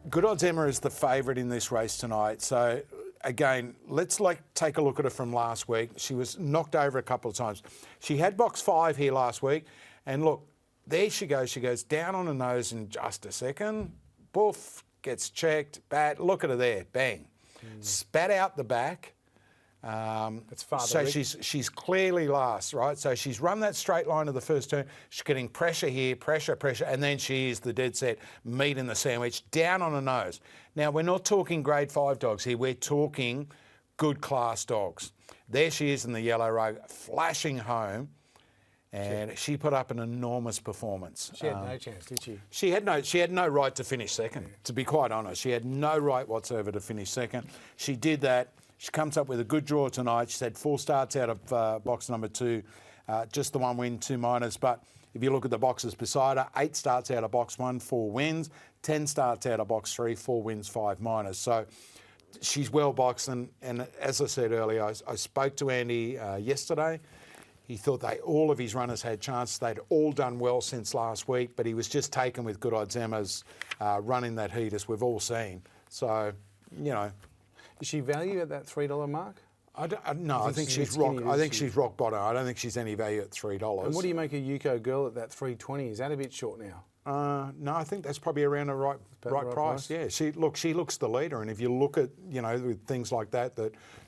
Good Odds Emma is the favourite in this race tonight. So, again, let's take a look at her from last week. She was knocked over a couple of times. She had box 5 here last week. And look, there she goes. She goes down on her nose in just a second. Boof, gets checked. Bat. Look at her there. Bang. Spat out the back. That's Father so Rick. she's clearly last, right? So she's run that straight line of the first turn. She's getting pressure here, pressure, and then she is the dead set meat in the sandwich, down on her nose. Now, we're not talking grade 5 dogs here. We're talking good class dogs. There she is in the yellow rug, flashing home, and she put up an enormous performance. She had no chance, did she? She had no right to finish second, to be quite honest. She had no right whatsoever to finish second. She did that. She comes up with a good draw tonight. She's had 4 starts out of box number 2, just the 1 win, 2 minors. But if you look at the boxes beside her, 8 starts out of box 1, 4 wins, 10 starts out of box 3, 4 wins, 5 minors. So she's well boxed. And as I said earlier, I spoke to Andy yesterday. He thought all of his runners had chances. They'd all done well since last week, but he was just taken with Good Odds Emma's running that heat, as we've all seen. So, you know. Is she value at that $3 mark? No, I think she's rock bottom. I don't think she's any value at $3. And what do you make a Yuko girl at that $3.20? Is that a bit short now? No, I think that's probably around the right price. Yeah, she looks the leader, and if you look at with things like that,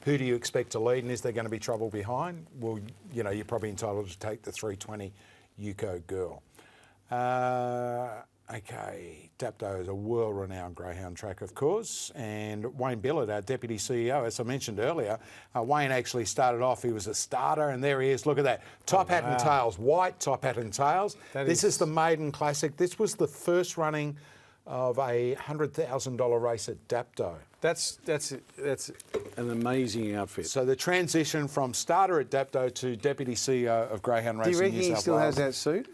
who do you expect to lead, and is there going to be trouble behind? Well, you're probably entitled to take the $3.20 Yuko girl. Okay, Dapto is a world-renowned greyhound track, of course, and Wayne Billett, our Deputy CEO, as I mentioned earlier, Wayne actually started off, he was a starter, and there he is, look at that, top hat and tails, white top hat and tails. This is the maiden classic. This was the first running of a $100,000 race at Dapto. That's an amazing outfit. So the transition from starter at Dapto to Deputy CEO of Greyhound Racing New South Wales. Do you reckon he still has that suit?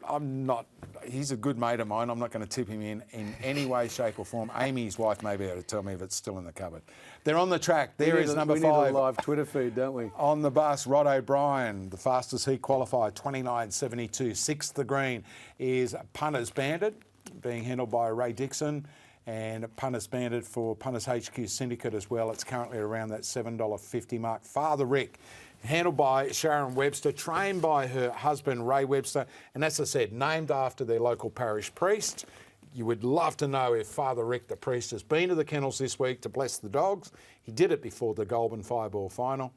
I'm not. He's a good mate of mine. I'm not going to tip him in any way, shape or form. Amy's wife may be able to tell me if it's still in the cupboard. They're on the track. There is number 5. We need a live Twitter feed, don't we? On the bus, Rod O'Brien, the fastest heat qualifier, 29.72. 6th the green is Punters Bandit, being handled by Ray Dixon. And Punters Bandit for Punters HQ Syndicate as well. It's currently around that $7.50 mark. Father Rick, handled by Sharon Webster, trained by her husband Ray Webster, and as I said, named after their local parish priest. You would love to know if Father Rick, the priest, has been to the kennels this week to bless the dogs. He did it before the Goulburn Fireball final.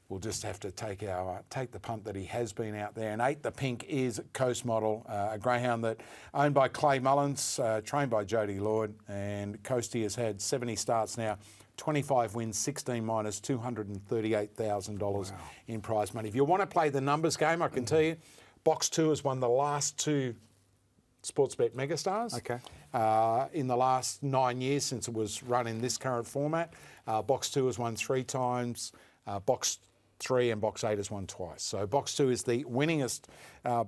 We'll just have to take the punt that he has been out there. And 8, the pink, is Coast Model, a greyhound that owned by Clay Mullins, trained by Jody Lloyd. And Coasty has had 70 starts now, 25 wins, 16 minors, $238,000 in prize money. If you want to play the numbers game, I can tell you, Box 2 has won the last 2 Sportsbet Megastars. Okay. In the last 9 years since it was run in this current format. Box 2 has won 3 times. Box 3 and Box 8 has won twice. So Box 2 is the winningest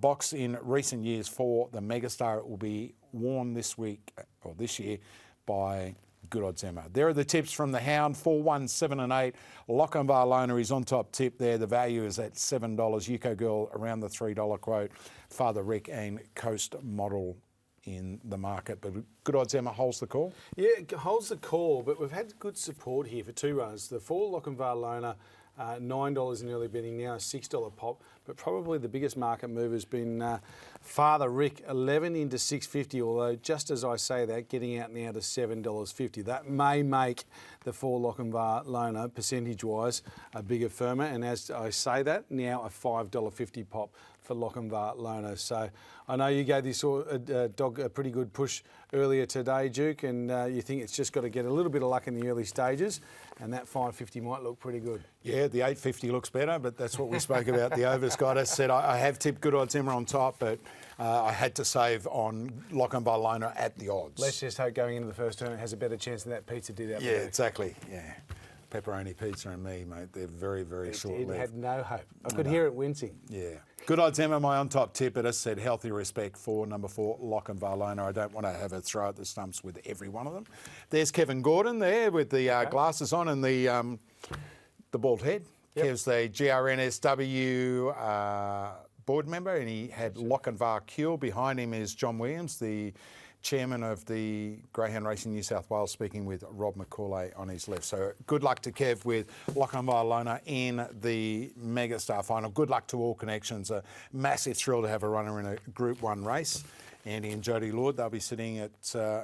box in recent years for the Megastar. It will be worn this week, or this year, by Good Odds Emma. There are the tips from the Hound, 4, 1, 7 and 8. Lochinvar Loner is on top tip there. The value is at $7. Yuko Girl around the $3 quote. Father Rick and Coast Model in the market. But Good Odds Emma holds the call? Yeah, it holds the call, but we've had good support here for 2 runs. The 4 Lochinvar Loner, $9 in early betting, now a $6 pop. But probably the biggest market move has been Father Rick, 11 into $6.50, although just as I say that, getting out now to $7.50. That may make the 4 Lochinvar Loner, percentage-wise, a bigger firmer. And as I say that, now a $5.50 pop for Lochinvar Loner. So I know you gave this dog a pretty good push earlier today, Duke, and you think it's just got to get a little bit of luck in the early stages, and that $5.50 might look pretty good. Yeah, the $8.50 looks better, but that's what we spoke about. The overs guy. I said I have tipped Good Odds Emma on top, but I had to save on Lochinvar Loner at the odds. Let's just hope going into the first turn it has a better chance than that pizza did out there. Yeah, exactly. Yeah. Pepperoni pizza and me, mate. They're very, very short-lived. It had no hope. I could hear it wincing. Yeah. Good Odds Emma, my on-top tip, but as I said, healthy respect for number 4, Lochinvar Loner. I don't want to have a throw at the stumps with every one of them. There's Kevin Gordon there with the glasses on and the bald head. Yep. Kev's the GRNSW board member, and he had Lochinvar Cure. Behind him is John Williams, the chairman of the Greyhound Racing New South Wales, speaking with Rob McCauley on his left. So good luck to Kev with Lachlan Violona in the Megastar final. Good luck to all connections. A massive thrill to have a runner in a Group 1 race. Andy and Jodie Lord, they'll be sitting at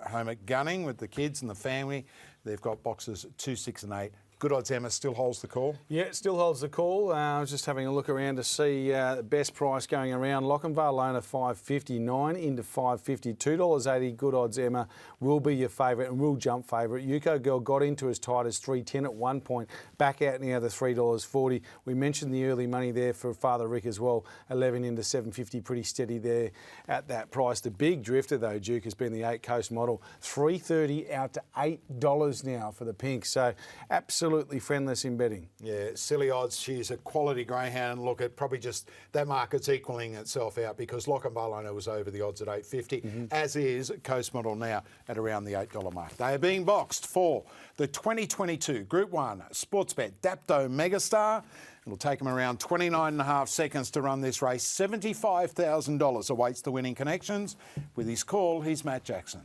home at Gunning with the kids and the family. They've got boxes 2, 6 and 8. Good Odds Emma still holds the call? Yeah, it still holds the call. I was just having a look around to see the best price going around. Lochinvar Lona $5.59 into $5.50. $2.80. Good Odds Emma will be your favourite and will jump favourite. Yuko Girl got into as tight as $3.10 at one point. Back out now to $3.40. We mentioned the early money there for Father Rick as well. 11 into $7.50. Pretty steady there at that price. The big drifter though, Duke, has been the 8 Coast model. $3.30 out to $8 now for the pink. So absolutely friendless in betting. Yeah, silly odds. She's a quality greyhound. Look, it probably just that market's equaling itself out because Lochinvar Lona was over the odds at $8.50, as is Coast Model now at around the $8 mark. They are being boxed for the 2022 Group 1 Sportsbet Dapto Megastar. It'll take them around 29.5 seconds to run this race. $75,000 awaits the winning connections. With his call, he's Matt Jackson.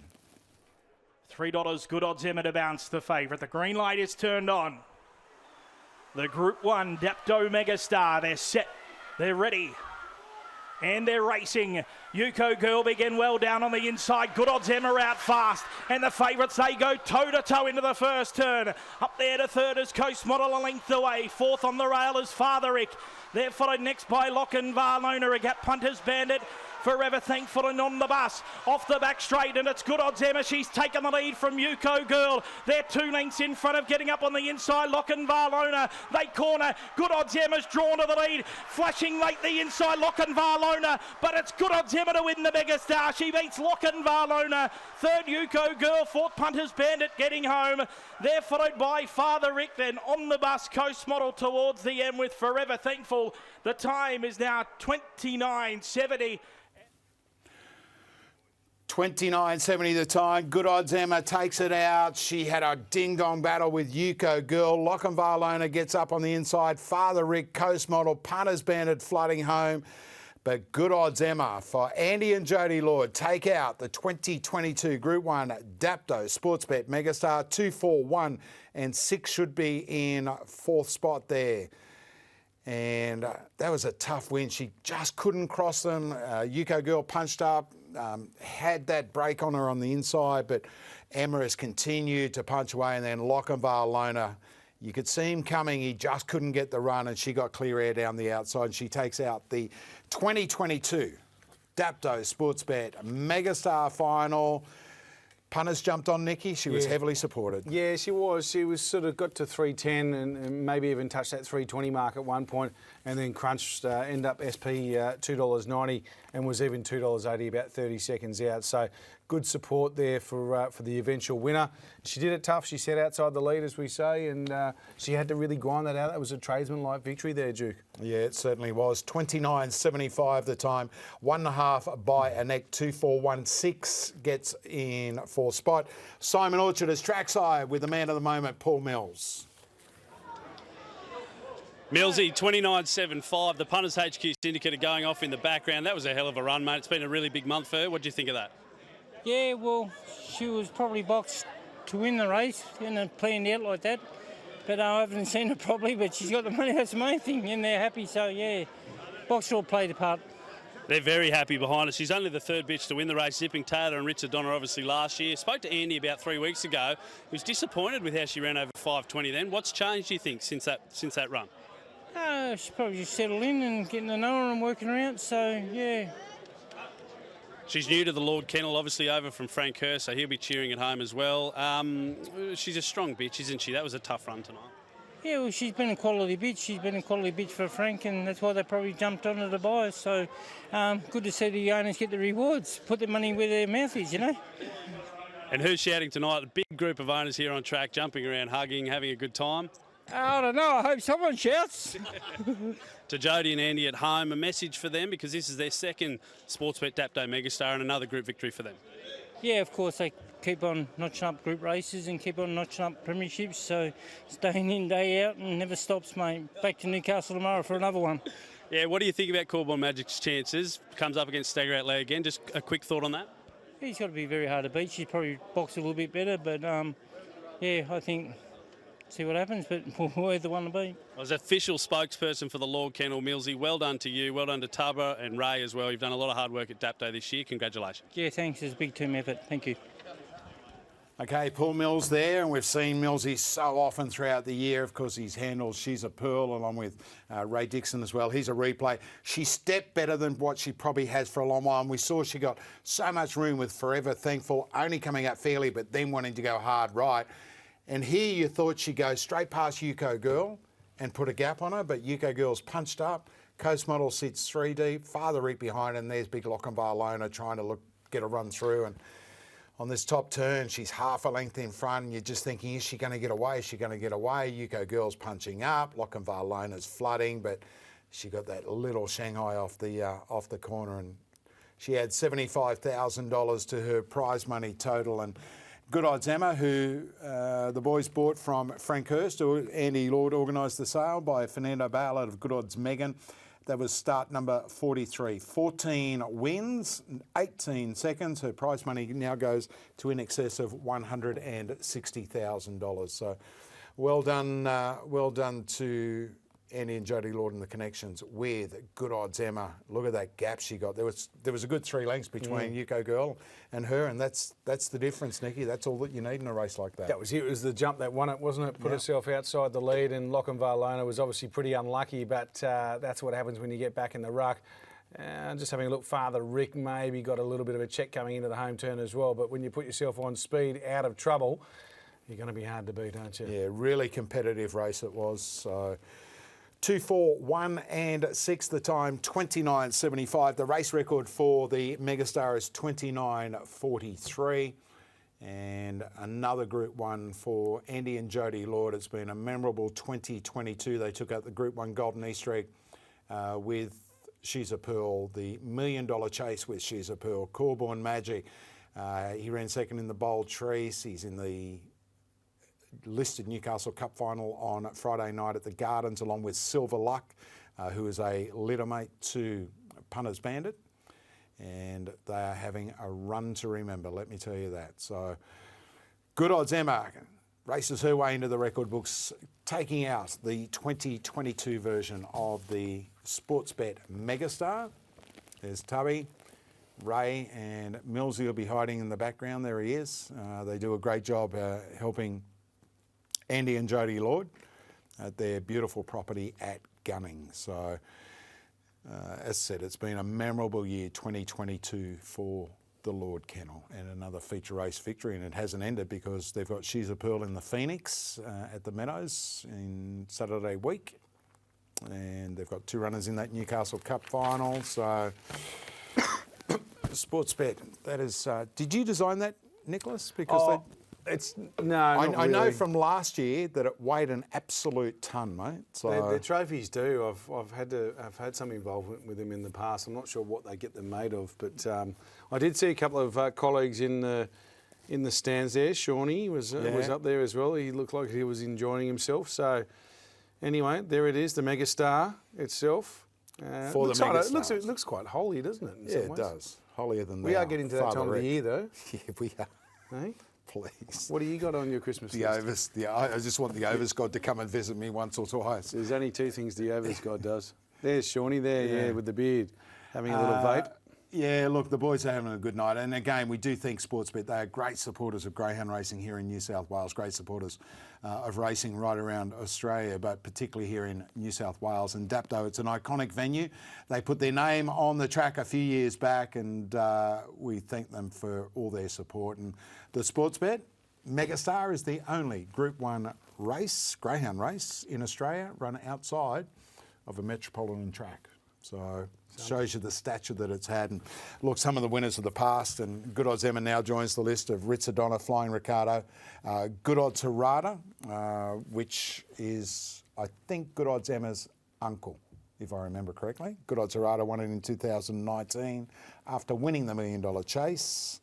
$3 Good Odds Emma to bounce the favourite. The green light is turned on. The Group 1 Dapto Megastar. They're set. They're ready. And they're racing. Yuko Girl begin well down on the inside. Good Odds Emma out fast. And the favourites, they go toe-to-toe into the first turn. Up there to third is Coast Model, a length away. Fourth on the rail is Father Rick. They're followed next by Lochinvar Lona. A gap Punters Bandit. Forever Thankful and on the bus. Off the back straight, and it's Good Odds Emma. She's taken the lead from Yuko Girl. They're 2 lengths in front of getting up on the inside. Lochinvar Lona. They corner. Good Odds Emma's drawn to the lead. Flashing late the inside, Lochinvar Lona. But it's Good Odds Emma to win the Megastar. She beats Lochinvar Lona. Third, Yuko Girl. Fourth, Punters Bandit getting home. They're followed by Father Rick. Then on the bus, Coast Model towards the end with Forever Thankful. The time is now 29.70. 29.70 the time. Good Odds Emma takes it out. She had a ding-dong battle with Yuko Girl. Lochinvar Lona gets up on the inside. Father Rick, Coast Model, Punters Bandit flooding home. But Good Odds Emma for Andy and Jodie Lord take out the 2022 Group 1 Dapto Sportsbet Megastar. 2, 4, 1 and 6 should be in fourth spot there. And that was a tough win. She just couldn't cross them. Yuko Girl punched up, had that break on her on the inside, but Emma has continued to punch away. And then Lochinvar Lona, you could see him coming. He just couldn't get the run, and she got clear air down the outside. And she takes out the 2022 Dapto Sportsbet Megastar final. Punters jumped on Nikki. She was heavily supported. Yeah, she was. She was sort of got to 310 and maybe even touched that 320 mark at one point, and then crunched, end up SP $2.90 and was even $2.80 about 30 seconds out. So good support there for the eventual winner. She did it tough. She sat outside the lead, as we say, and she had to really grind that out. That was a tradesman-like victory there, Duke. Yeah, it certainly was. 29.75 the time. 1.5 by a neck. 2.416 gets in fourth spot. Simon Orchard is trackside with the man of the moment, Paul Mills. Millsy, 29.75. The Punters HQ Syndicate are going off in the background. That was a hell of a run, mate. It's been a really big month for her. What do you think of that? Yeah, well, she was probably boxed to win the race and planned out like that. But I haven't seen her properly, but she's got the money. That's the main thing, and they're happy. So, yeah, box all played a part. They're very happy behind her. She's only the third bitch to win the race, zipping Taylor and Richard Donner obviously last year. Spoke to Andy about 3 weeks ago. He was disappointed with how she ran over 5.20 then. What's changed, do you think, since that run? She probably just settled in and getting to know her and working her out. So, yeah. She's new to the Lord Kennel, obviously over from Frank Kerr, so he'll be cheering at home as well. She's a strong bitch, isn't she? That was a tough run tonight. Yeah, well, she's been a quality bitch. She's been a quality bitch for Frank, and that's why they probably jumped on her to buy her. So, good to see the owners get the rewards, put their money where their mouth is, you know. And who's shouting tonight? A big group of owners here on track, jumping around, hugging, having a good time. I don't know. I hope someone shouts. To Jodie and Andy at home, a message for them because this is their second Sportsbet Dapto Megastar and another group victory for them. Yeah, of course, they keep on notching up group races and keep on notching up premierships. So it's day in, day out and never stops, mate. Back to Newcastle tomorrow for another one. Yeah, what do you think about Corborn Magic's chances? Comes up against Stagger Outlay again. Just a quick thought on that. He's got to be very hard to beat. She's probably boxed a little bit better, but yeah, I think see what happens, but we're the one to beat. As official spokesperson for the Lord Kennel, Millsy, well done to you, well done to Tubber and Ray as well. You've done a lot of hard work at Dapto this year. Congratulations. Yeah, thanks. It's a big team effort. Thank you. Okay, Paul Mills there, and we've seen Millsy so often throughout the year. Of course, he's handled She's a Pearl along with Ray Dixon as well. He's a replay. She stepped better than what she probably has for a long while, and we saw she got so much room with Forever Thankful, only coming out fairly, but then wanting to go hard right. And here you thought she'd go straight past Yuko Girl and put a gap on her, but Yuko Girl's punched up. Coast Model sits 3 deep, farther reap behind, and there's Big Lochinvar Lona trying to get a run through. And on this top turn, she's half a length in front, and you're just thinking, is she going to get away? Is she going to get away? Yuko Girl's punching up. Lochinvar Lona's flooding, but she got that little Shanghai off the corner, and she had $75,000 to her prize money total. And Good Odds Emma, who the boys bought from Frank Hurst, who Andy Lord organised the sale by Fernando Bale out of Good Odds Megan. That was start number 43. 14 wins, 18 seconds. Her prize money now goes to in excess of $160,000. So well done to Andy and Jodie Lord and the connections with Good Odds Emma. Look at that gap she got. There was a good 3 lengths between Yuko Girl and her, and that's the difference, Nicky. That's all that you need in a race like that. That was it. It was the jump that won it, wasn't it? Put herself outside the lead, and Lochinvar Lona was obviously pretty unlucky, but that's what happens when you get back in the ruck. Just having a look, Father Rick maybe got a little bit of a check coming into the home turn as well, but when you put yourself on speed, out of trouble, you're going to be hard to beat, aren't you? Yeah, really competitive race it was. So 2, 4, 1 and 6 the time, 29.75. The race record for the Megastar is 29.43. And another Group 1 for Andy and Jodie Lord. It's been a memorable 2022. They took out the Group 1 Golden Easter egg with She's a Pearl, the $1 Million Chase with She's a Pearl. Corborn Magic, he ran second in the Bold Trees. He's in the listed Newcastle Cup final on Friday night at the Gardens, along with Silver Luck, who is a littermate to Punters Bandit. And they are having a run to remember, let me tell you that. So Good Odds Emma races her way into the record books, taking out the 2022 version of the Sportsbet Megastar. There's Tubby, Ray and Millsy will be hiding in the background. There he is. They do a great job helping Andy and Jodie Lord at their beautiful property at Gunning. So, as I said, it's been a memorable year, 2022, for the Lord Kennel, and another feature race victory. And it hasn't ended because they've got She's a Pearl in the Phoenix at the Meadows in Saturday week. And they've got 2 runners in that Newcastle Cup final. So, Sportsbet, that is... did you design that, Nicholas? Because It's no. I know from last year that it weighed an absolute ton, mate. So the trophies do. I've had some involvement with them in the past. I'm not sure what they get them made of, but I did see a couple of colleagues in the stands there. Shawnee was up there as well. He looked like he was enjoying himself. So anyway, there it is, the Megastar itself. For the Megastar, it looks quite holy, doesn't it? Yeah, it does. Holier than we are getting to that time of the year, though. Yeah, we are. Hey? Please. What do you got on your Christmas the list? I just want the Overs God to come and visit me once or twice. There's only 2 things the Overs God does. There's Shawnee there, with the beard, having a little vape. Yeah, look, the boys are having a good night. And again, we do thank Sportsbet. They are great supporters of greyhound racing here in New South Wales, great supporters of racing right around Australia, but particularly here in New South Wales. And Dapto, it's an iconic venue. They put their name on the track a few years back, and we thank them for all their support. And the Sportsbet Megastar is the only Group 1 race, greyhound race, in Australia run outside of a metropolitan track. So shows you the stature that it's had. And look, some of the winners of the past, and Good Odds Emma now joins the list of Ritzadonna, Flying Ricardo, Good Odds Harada, which is, I think, Good Odds Emma's uncle, if I remember correctly. Good Odds Harada won it in 2019 after winning the $1 Million Chase.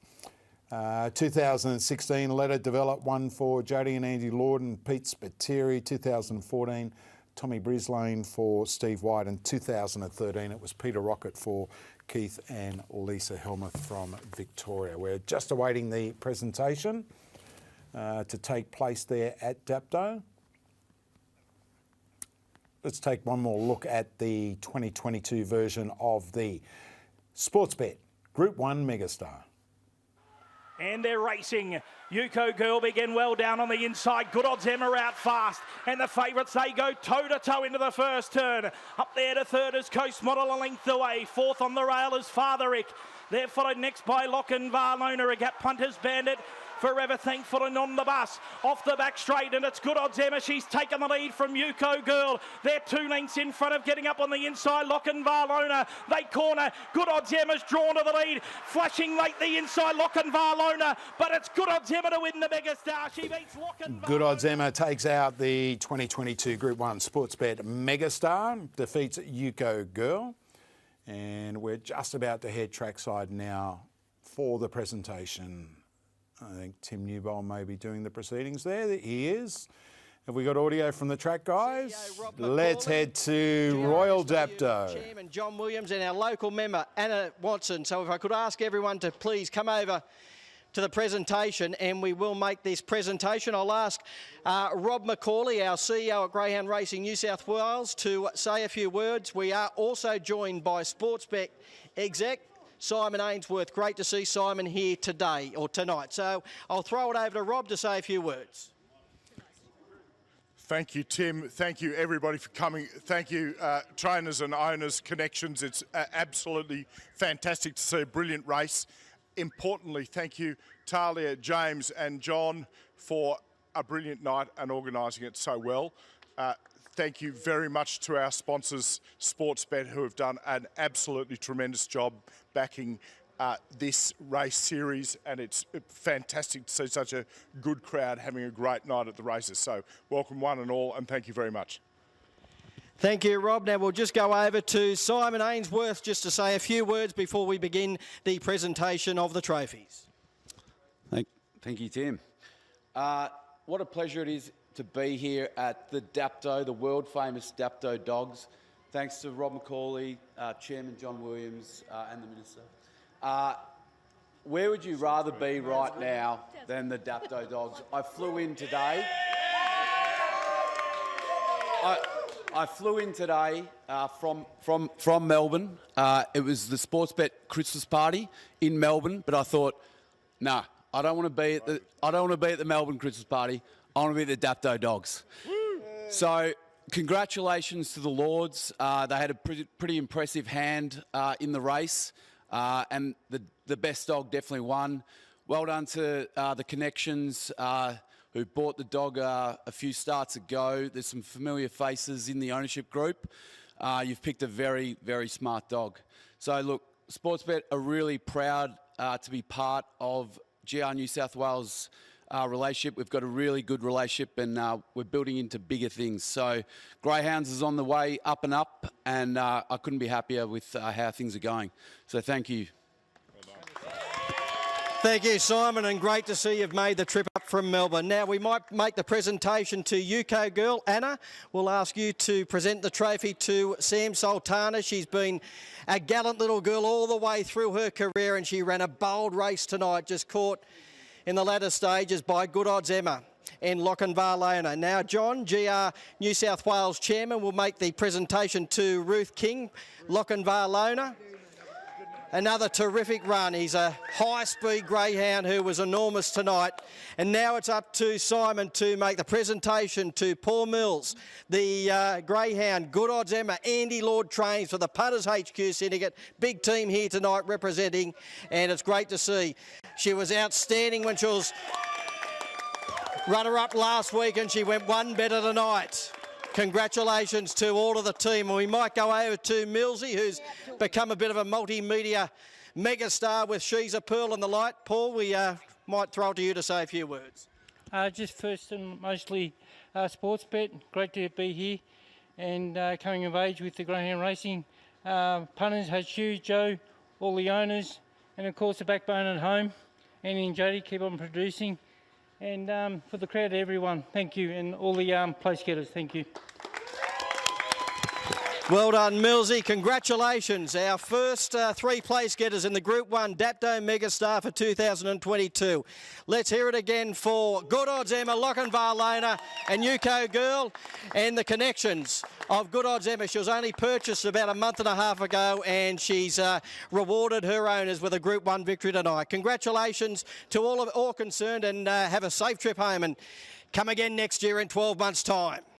2016, Let It Develop, one for Jodie and Andy Lord and Pete Spiteri. 2014, Tommy Brislane for Steve White. In 2013, it was Peter Rocket for Keith and Lisa Helmuth from Victoria. We're just awaiting the presentation to take place there at Dapto. Let's take one more look at the 2022 version of the Sportsbet Group 1 Megastar. And they're racing. Yuko Girl begin well down on the inside. Good Odds Emma out fast. And the favourites, they go toe-to-toe into the first turn. Up there to third is Coast Model, a length away. Fourth on the rail is Fatherick. They're followed next by Lockin Varlona. A Gap Punters Bandit. Forever Thankful and on the bus. Off the back straight, and it's Good Odds Emma. She's taken the lead from Yuko Girl. They're 2 lengths in front of getting up on the inside. Lockin Varlona. They corner. Good Odds Emma's drawn to the lead. Flashing late the inside, Lockin Varlona. But it's Good Odds Emma to win the Megastar. She beats Lockin Varlona. Good Odds Emma takes out the 2022 Group 1 Sportsbet Megastar. Defeats Yuko Girl. And we're just about to head trackside now for the presentation. I think Tim Newbold may be doing the proceedings there. He is. Have we got audio from the track guys? Let's head to Royal Dapto. Chairman John Williams and our local member Anna Watson. So if I could ask everyone to please come over to the presentation, and we will make this presentation. I'll ask Rob McCauley, our CEO at Greyhound Racing New South Wales, to say a few words. We are also joined by Sportsbet exec Simon Ainsworth. Great to see Simon here today or tonight. So I'll throw it over to Rob to say a few words. Thank you, Tim. Thank you, everybody, for coming. Thank you, trainers and owners, connections. It's absolutely fantastic to see a brilliant race. Importantly, thank you, Talia, James and John, for a brilliant night and organising it so well. Thank you very much to our sponsors, Sportsbet, who have done an absolutely tremendous job backing this race series, and it's fantastic to see such a good crowd having a great night at the races. So welcome one and all, and thank you very much. Thank you, Rob. Now we'll just go over to Simon Ainsworth just to say a few words before we begin the presentation of the trophies. Thank you, Tim. What a pleasure it is to be here at the Dapto, the world-famous Dapto Dogs. Thanks to Rob McCauley, Chairman John Williams and the Minister. Where would you rather be right now than the Dapto Dogs? I flew in today. I flew in today from Melbourne. It was the Sportsbet Christmas party in Melbourne, but I thought, no, I don't want to be at the Melbourne Christmas party. I want to be at the Dapto Dogs. So congratulations to the Lords. They had a pretty impressive hand in the race, and the best dog definitely won. Well done to the Connections who bought the dog a few starts ago. There's some familiar faces in the ownership group. You've picked a very, very smart dog. So look, Sportsbet are really proud to be part of GR New South Wales relationship. We've got a really good relationship, and we're building into bigger things. So Greyhounds is on the way up and up, and I couldn't be happier with how things are going. So thank you. Thank you, Simon, and great to see you've made the trip up from Melbourne. Now, we might make the presentation to Yuko Girl. Anna, we'll ask you to present the trophy to Sam Sultana. She's been a gallant little girl all the way through her career, and she ran a bold race tonight, just caught in the latter stages by Good Odds Emma and Lockin Varlona. Now, John, GR New South Wales Chairman, will make the presentation to Ruth King, Lockin Varlona. Another terrific run. He's a high-speed greyhound who was enormous tonight. And now it's up to Simon to make the presentation to Paul Mills, the greyhound, Good Odds Emma. Andy Lord trains for the Punters HQ Syndicate. Big team here tonight representing, and it's great to see. She was outstanding when she was runner-up last week, and she went one better tonight. Congratulations to all of the team. And we might go over to Millsy, who's become a bit of a multimedia megastar with She's a Pearl and the Light. Paul, we might throw it to you to say a few words. Just first and mostly Sportsbet. Great to be here and coming of age with the Greyhound Racing. Punters, HQ, Joe, all the owners, and of course the backbone at home. Andy and Jody keep on producing. And for the crowd, everyone, thank you. And all the place getters, thank you. Well done, Millsy. Congratulations. Our first 3 place getters in the Group 1 Dapto Megastar for 2022. Let's hear it again for Good Odds Emma, Lochinvar Lona and Yuko Girl and the connections of Good Odds Emma. She was only purchased about a month and a half ago and she's rewarded her owners with a Group 1 victory tonight. Congratulations to all concerned and have a safe trip home and come again next year in 12 months' time.